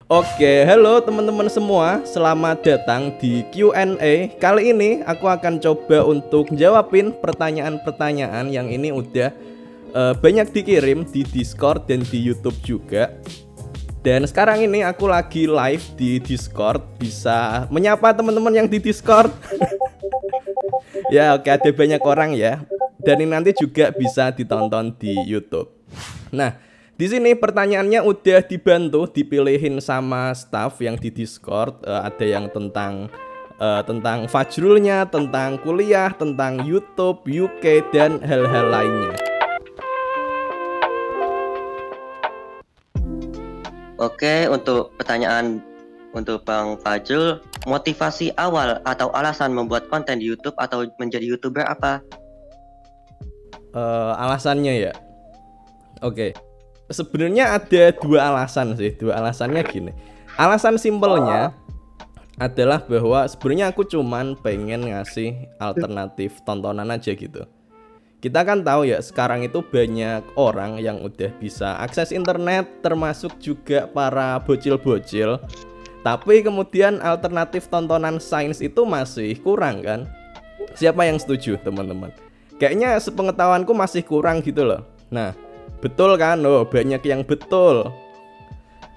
Oke, halo teman-teman semua, selamat datang di Q&A. Kali ini aku akan coba untuk jawabin pertanyaan-pertanyaan yang ini udah banyak dikirim di Discord dan di YouTube juga. Dan sekarang ini aku lagi live di Discord, bisa menyapa teman-teman yang di Discord. Ya, oke, ada banyak orang ya. Dan ini nanti juga bisa ditonton di YouTube. Nah, di sini pertanyaannya udah dibantu dipilihin sama staff yang di Discord. Ada yang tentang Fajrulnya, tentang kuliah, tentang YouTube, UK, dan hal-hal lainnya. Oke, untuk pertanyaan untuk Bang Fajrul, motivasi awal atau alasan membuat konten di YouTube atau menjadi YouTuber apa? Alasannya ya, oke. Sebenarnya ada dua alasan sih. Dua alasannya gini. Alasan simpelnya adalah bahwa sebenarnya aku cuman pengen ngasih alternatif tontonan aja gitu. Kita kan tahu ya, sekarang itu banyak orang yang udah bisa akses internet, termasuk juga para bocil-bocil. Tapi kemudian alternatif tontonan sains itu masih kurang kan? Siapa yang setuju, teman-teman? Kayaknya sepengetahuanku masih kurang gitu loh. Nah, betul kan? Oh, banyak yang betul.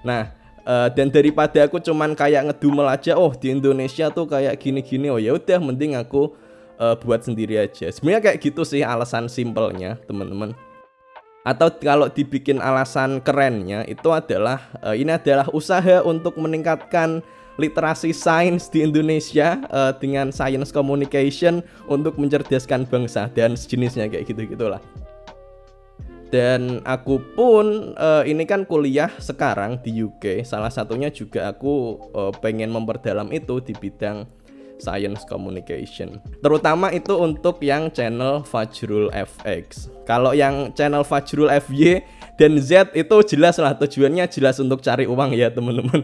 Nah, dan daripada aku cuman kayak ngedumel aja, oh di Indonesia tuh kayak gini-gini, oh ya udah mending aku buat sendiri aja. Sebenarnya kayak gitu sih alasan simpelnya, teman-teman. Atau kalau dibikin alasan kerennya itu adalah ini adalah usaha untuk meningkatkan literasi sains di Indonesia dengan science communication untuk mencerdaskan bangsa dan sejenisnya kayak gitu-gitulah. Dan aku pun ini kan kuliah sekarang di UK. Salah satunya juga aku pengen memperdalam itu di bidang science communication. Terutama itu untuk yang channel Fajrul FX. Kalau yang channel Fajrul FY dan Z itu jelas lah tujuannya jelas untuk cari uang ya teman-teman.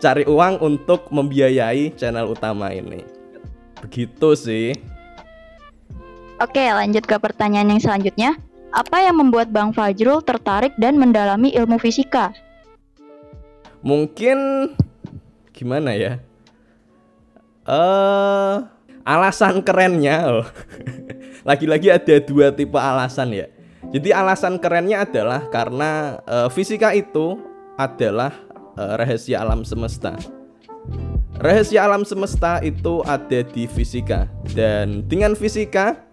Cari uang untuk membiayai channel utama ini. Begitu sih. Oke, lanjut ke pertanyaan yang selanjutnya. Apa yang membuat Bang Fajrul tertarik dan mendalami ilmu fisika? Mungkin gimana ya? Alasan kerennya. Lagi-lagi ada dua tipe alasan ya. Jadi alasan kerennya adalah karena fisika itu adalah rahasia alam semesta. Rahasia alam semesta itu ada di fisika. Dan dengan fisika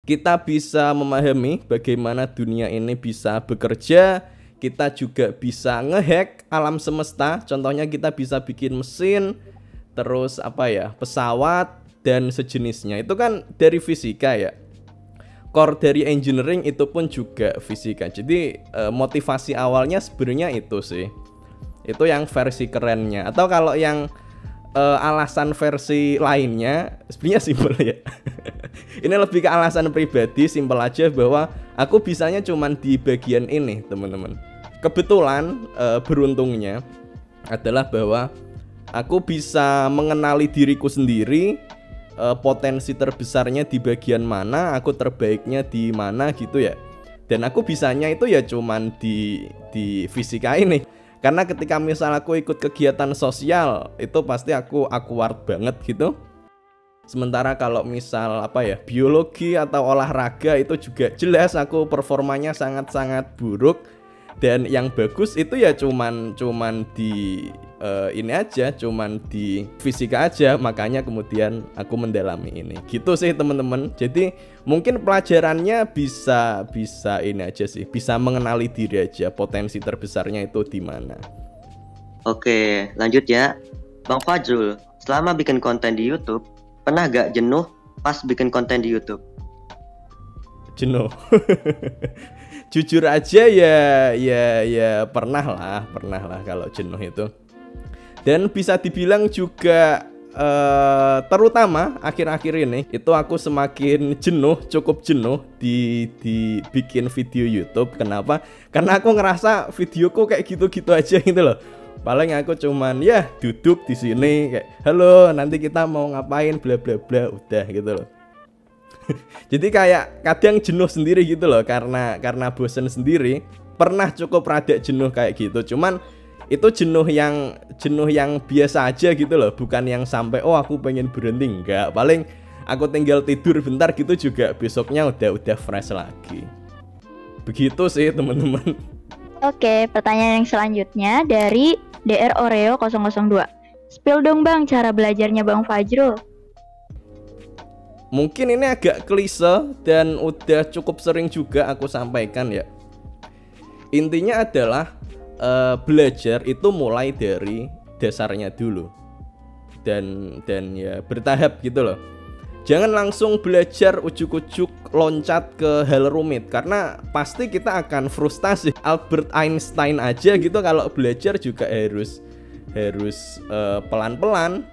kita bisa memahami bagaimana dunia ini bisa bekerja. Kita juga bisa ngehack alam semesta. Contohnya kita bisa bikin mesin, terus pesawat dan sejenisnya. Itu kan dari fisika ya. Core dari engineering itu pun juga fisika. Jadi motivasi awalnya sebenarnya itu sih. Itu yang versi kerennya. Atau kalau yang alasan versi lainnya sebenarnya simpel ya. Ini lebih ke alasan pribadi, simpel aja bahwa aku bisanya cuman di bagian ini, teman-teman. Kebetulan beruntungnya adalah bahwa aku bisa mengenali diriku sendiri, potensi terbesarnya di bagian mana, aku terbaiknya di mana gitu ya. Dan aku bisanya itu ya cuman di fisika ini. Karena ketika misal aku ikut kegiatan sosial, itu pasti aku awkward banget gitu. Sementara kalau misal biologi atau olahraga itu juga jelas aku performanya sangat-sangat buruk. Dan yang bagus itu ya cuman di ini aja, cuman di fisika aja. Makanya kemudian aku mendalami ini. Gitu sih teman-teman. Jadi mungkin pelajarannya bisa ini aja sih, bisa mengenali diri aja, potensi terbesarnya itu di mana. Oke, lanjut ya. Bang Fajrul, selama bikin konten di YouTube, pernah gak jenuh pas bikin konten di YouTube? Jenuh. Jujur aja ya pernah lah kalau jenuh itu. Dan bisa dibilang juga terutama akhir-akhir ini itu aku semakin jenuh, cukup jenuh di bikin video YouTube. Kenapa? Karena aku ngerasa videoku kayak gitu-gitu aja gitu loh. Paling aku cuman ya duduk di sini kayak halo nanti kita mau ngapain bla bla bla udah gitu loh. Jadi kayak kadang jenuh sendiri gitu loh karena bosen sendiri. Pernah cukup rada jenuh kayak gitu. Cuman itu jenuh yang biasa aja gitu loh, bukan yang sampai oh aku pengen berhenti, enggak. Paling aku tinggal tidur bentar gitu juga besoknya udah fresh lagi. Begitu sih teman-teman. Oke, pertanyaan yang selanjutnya dari DR Oreo 002. Spill dong Bang cara belajarnya Bang Fajrul. Mungkin ini agak klise dan udah cukup sering juga aku sampaikan ya. Intinya adalah belajar itu mulai dari dasarnya dulu. Dan ya bertahap gitu loh. Jangan langsung belajar ujuk-ujuk loncat ke hal rumit, karena pasti kita akan frustasi. Albert Einstein aja gitu kalau belajar juga harus pelan-pelan.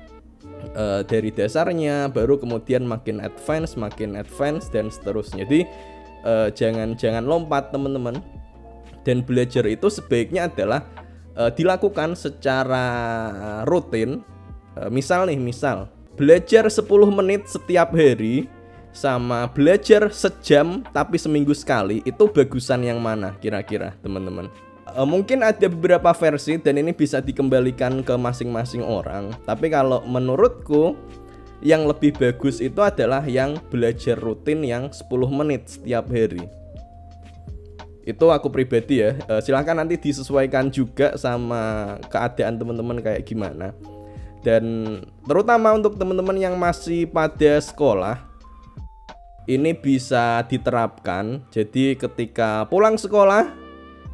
Dari dasarnya baru kemudian makin advance dan seterusnya. Jadi jangan lompat teman-teman. Dan belajar itu sebaiknya adalah dilakukan secara rutin. Misal belajar 10 menit setiap hari sama belajar sejam tapi seminggu sekali, itu bagusan yang mana kira-kira teman-teman? Mungkin ada beberapa versi dan ini bisa dikembalikan ke masing-masing orang. Tapi kalau menurutku yang lebih bagus itu adalah yang belajar rutin yang 10 menit setiap hari. Itu aku pribadi ya. Silahkan nanti disesuaikan juga sama keadaan teman-teman kayak gimana. Dan terutama untuk teman-teman yang masih pada sekolah, ini bisa diterapkan. Jadi ketika pulang sekolah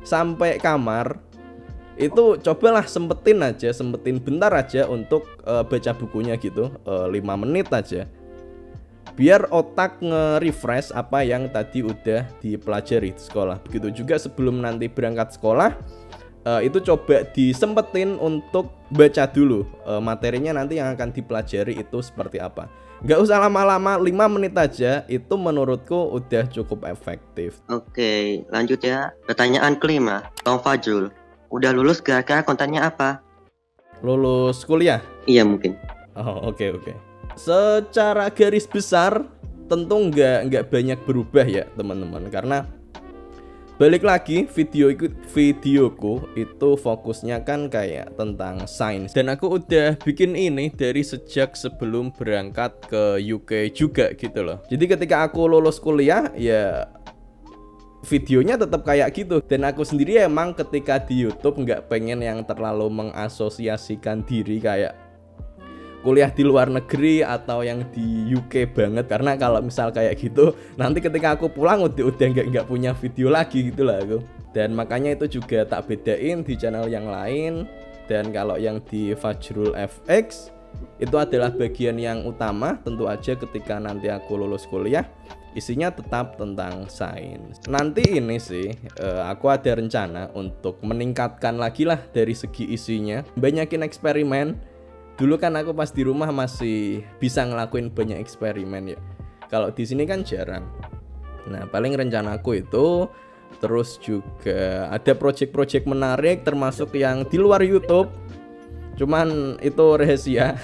sampai kamar itu cobalah sempetin bentar aja untuk baca bukunya gitu, 5 menit aja, biar otak nge-refresh apa yang tadi udah dipelajari di sekolah. Begitu juga sebelum nanti berangkat sekolah, itu coba disempetin untuk baca dulu materinya nanti yang akan dipelajari itu seperti apa. Nggak usah lama-lama, 5 menit aja, itu menurutku udah cukup efektif. Oke, lanjut ya. Pertanyaan kelima, Bang Fajrul, udah lulus kira-kira kontennya apa? Lulus kuliah? Iya mungkin. Oh oke. Secara garis besar tentu nggak banyak berubah ya teman-teman, karena balik lagi videoku itu fokusnya kan kayak tentang sains, dan aku udah bikin ini dari sejak sebelum berangkat ke UK juga gitu loh. Jadi ketika aku lulus kuliah ya videonya tetap kayak gitu. Dan aku sendiri emang ketika di YouTube nggak pengen yang terlalu mengasosiasikan diri kayak kuliah di luar negeri atau yang di UK banget, karena kalau misal kayak gitu nanti ketika aku pulang udah nggak punya video lagi gitu lah aku. Dan makanya itu juga tak bedain di channel yang lain. Dan kalau yang di Fajrul FX itu adalah bagian yang utama. Tentu aja ketika nanti aku lulus kuliah isinya tetap tentang sains. Nanti ini sih aku ada rencana untuk meningkatkan lagi lah dari segi isinya, banyakin eksperimen. Dulu kan aku pas di rumah masih bisa ngelakuin banyak eksperimen ya. Kalau di sini kan jarang. Nah, paling rencanaku itu terus juga ada project-project menarik termasuk yang di luar YouTube. Cuman itu rahasia.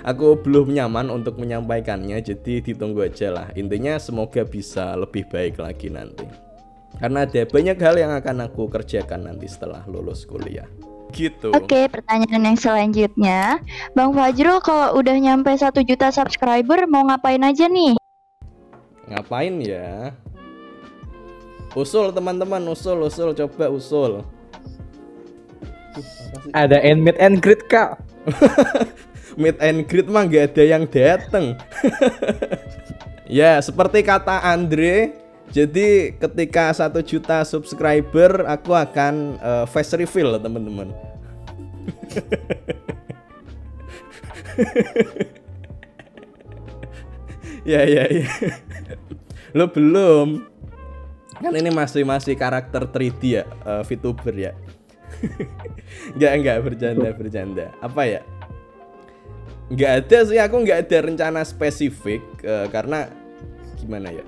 Aku belum nyaman untuk menyampaikannya, jadi ditunggu aja lah. Intinya semoga bisa lebih baik lagi nanti. Karena ada banyak hal yang akan aku kerjakan nanti setelah lulus kuliah. Gitu. Oke, pertanyaan yang selanjutnya, Bang Fajrul kalau udah nyampe 1 juta subscriber mau ngapain aja nih? Ngapain ya? Usul teman-teman, usul, coba usul. Ada meet and greet Kak. Meet and greet mah gak ada yang dateng. Ya, seperti kata Andre, jadi ketika 1 juta subscriber aku akan face reveal teman-teman. Ya. Lo belum. Kan ini masih karakter 3D ya, VTuber ya. Enggak bercanda. Apa ya? Enggak ada sih, aku enggak ada rencana spesifik karena gimana ya?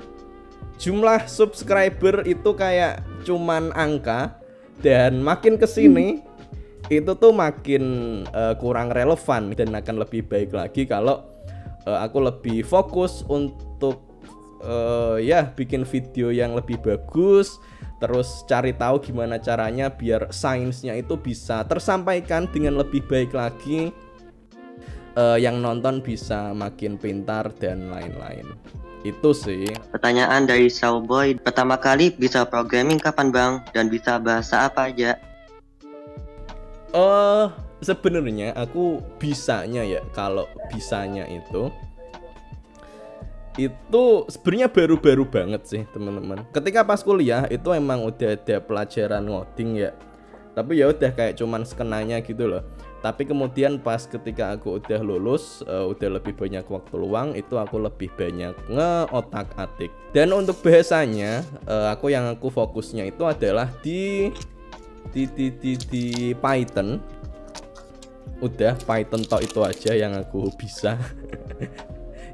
Jumlah subscriber itu kayak cuman angka, dan makin kesini itu tuh makin kurang relevan, dan akan lebih baik lagi kalau aku lebih fokus untuk ya bikin video yang lebih bagus, terus cari tahu gimana caranya biar sainsnya itu bisa tersampaikan dengan lebih baik lagi, yang nonton bisa makin pintar dan lain-lain. Itu sih. Pertanyaan dari Showboy, pertama kali bisa programming kapan Bang? Dan bisa bahasa apa aja? Sebenarnya aku bisanya ya, kalau bisanya itu sebenarnya baru-baru banget sih teman-teman. Ketika pas kuliah itu emang udah ada pelajaran ngoding ya, tapi ya udah kayak cuman skenanya gitu loh. Tapi kemudian pas ketika aku udah lulus, udah lebih banyak waktu luang, itu aku lebih banyak ngeotak-atik. Dan untuk bahasanya, aku fokusnya itu adalah di Python. Udah Python tok itu aja yang aku bisa.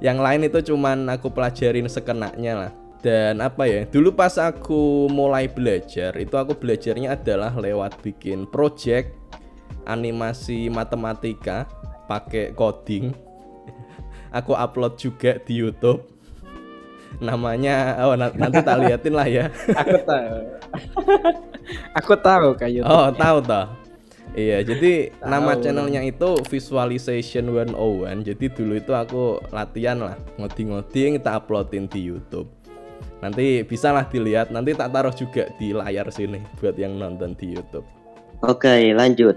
Yang lain itu cuman aku pelajarin sekenanya lah. Dan apa ya, dulu pas aku mulai belajar, itu aku belajarnya adalah lewat bikin project animasi matematika pakai coding. Aku upload juga di YouTube. Namanya nanti tak liatin lah ya. Aku tahu. Aku tahu kayak YouTube. Oh, tahu toh. Iya, jadi nama channelnya itu Visualization 101. Jadi dulu itu aku latihan lah, ngoding-ngoding, tak uploadin di YouTube. Nanti bisa lah dilihat, nanti tak taruh juga di layar sini buat yang nonton di YouTube. Oke, lanjut.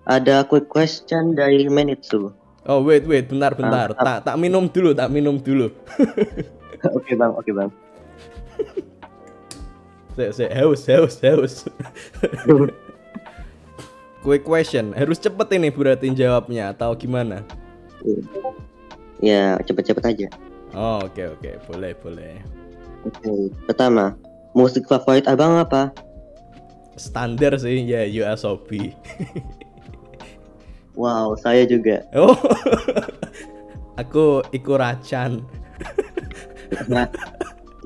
Ada quick question dari Menitsu. Oh, wait, bentar. Tak minum dulu. Oke bang. Haus. Quick question, harus cepet ini berarti jawabnya atau gimana? Ya, cepet-cepet aja. Oh, oke, boleh. Oke, pertama, musik favorit abang apa? Standar sih, ya YOASOBI. Wow, saya juga. Oh, aku Ikuracan. Nah,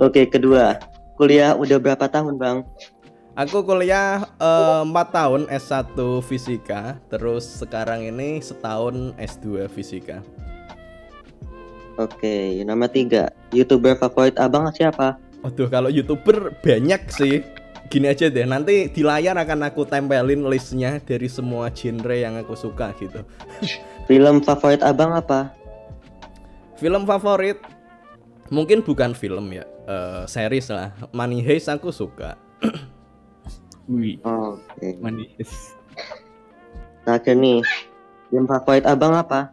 oke, kedua, kuliah udah berapa tahun bang? Aku kuliah 4 tahun S1 Fisika, terus sekarang ini setahun S2 Fisika. Oke, nomor 3, YouTuber favorit abang siapa? Waduh, kalau YouTuber banyak sih. Gini aja deh, nanti di layar akan aku tempelin listnya dari semua genre yang aku suka gitu. Film favorit abang apa? Film favorit mungkin bukan film ya, series lah. Money Heist aku suka. Wih, Oke. manis. Terakhir nih, game favorit abang apa?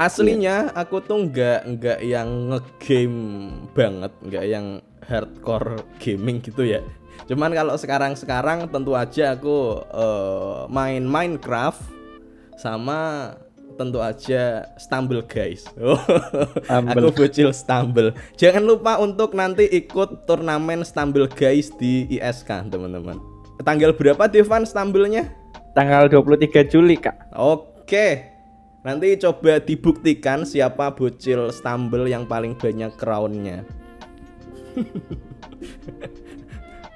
Aslinya aku tuh nggak yang ngegame banget, nggak yang hardcore gaming gitu ya. Cuman kalau sekarang tentu aja aku main Minecraft sama tentu aja Stumble guys. Aku bocil Stumble. Jangan lupa untuk nanti ikut turnamen Stumble guys di ISK teman-teman. Tanggal berapa Devan Stumble-nya? Tanggal 23 Juli, Kak. Oke. Nanti coba dibuktikan siapa bocil Stumble yang paling banyak crown-nya.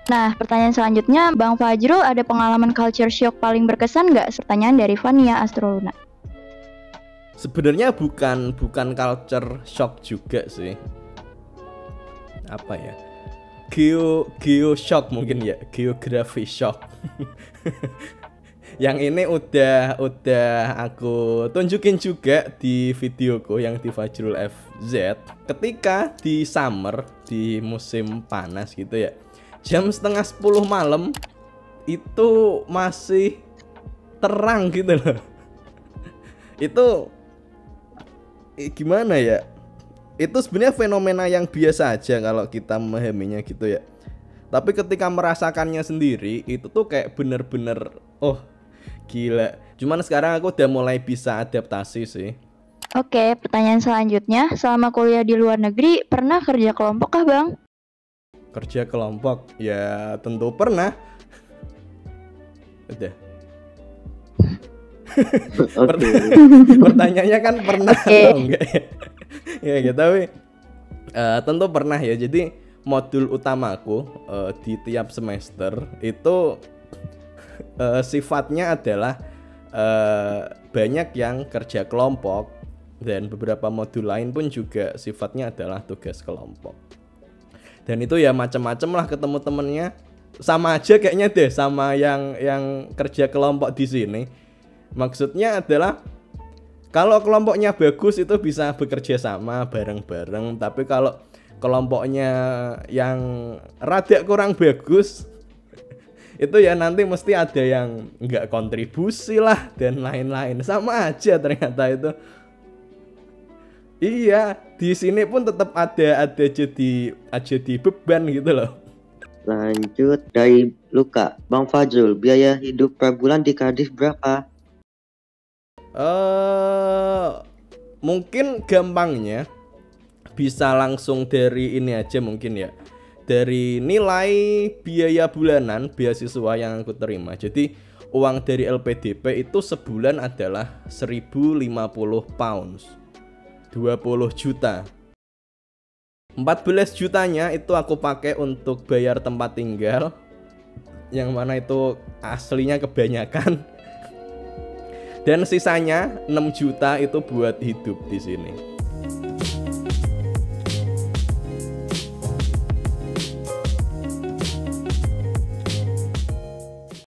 Nah, pertanyaan selanjutnya, Bang Fajrul ada pengalaman culture shock paling berkesan nggak? Pertanyaan dari Vania Astroluna. Sebenarnya bukan culture shock juga sih. Apa ya? Geo shock mungkin ya, geografi shock. Yang ini udah aku tunjukin juga di videoku yang di Fajrul FZ. Ketika di summer, di musim panas gitu ya, jam 9:30 malam itu masih terang gitu loh. Itu gimana ya? Itu sebenarnya fenomena yang biasa aja kalau kita memahaminya gitu ya. Tapi ketika merasakannya sendiri itu tuh kayak bener-bener gila. Cuman sekarang aku udah mulai bisa adaptasi sih. Oke, pertanyaan selanjutnya, selama kuliah di luar negeri pernah kerja kelompok kah Bang? Kerja kelompok? Ya tentu pernah. Udah. Pertanyaannya kan pernah atau enggak ya? Ya gitu, tapi tentu pernah ya. Jadi modul utamaku di tiap semester itu sifatnya adalah banyak yang kerja kelompok, dan beberapa modul lain pun juga sifatnya adalah tugas kelompok. Dan itu ya macam-macam lah ketemu temennya. sama aja kayaknya deh sama yang kerja kelompok di sini. Maksudnya adalah kalau kelompoknya bagus itu bisa bekerja sama bareng-bareng, tapi kalau kelompoknya yang rada kurang bagus itu ya nanti mesti ada yang nggak kontribusi lah dan lain-lain. Sama aja ternyata itu. Iya, di sini pun tetap ada jadi beban gitu loh. Lanjut dari Luka, Bang Fajrul, biaya hidup per bulan di Cardiff berapa? Mungkin gampangnya bisa langsung dari ini aja mungkin ya. Dari nilai biaya bulanan beasiswa yang aku terima. Jadi uang dari LPDP itu sebulan adalah 1050 pounds, 20 juta. 14 jutanya itu aku pakai untuk bayar tempat tinggal, yang mana itu aslinya kebanyakan. Dan sisanya 6 juta itu buat hidup di sini.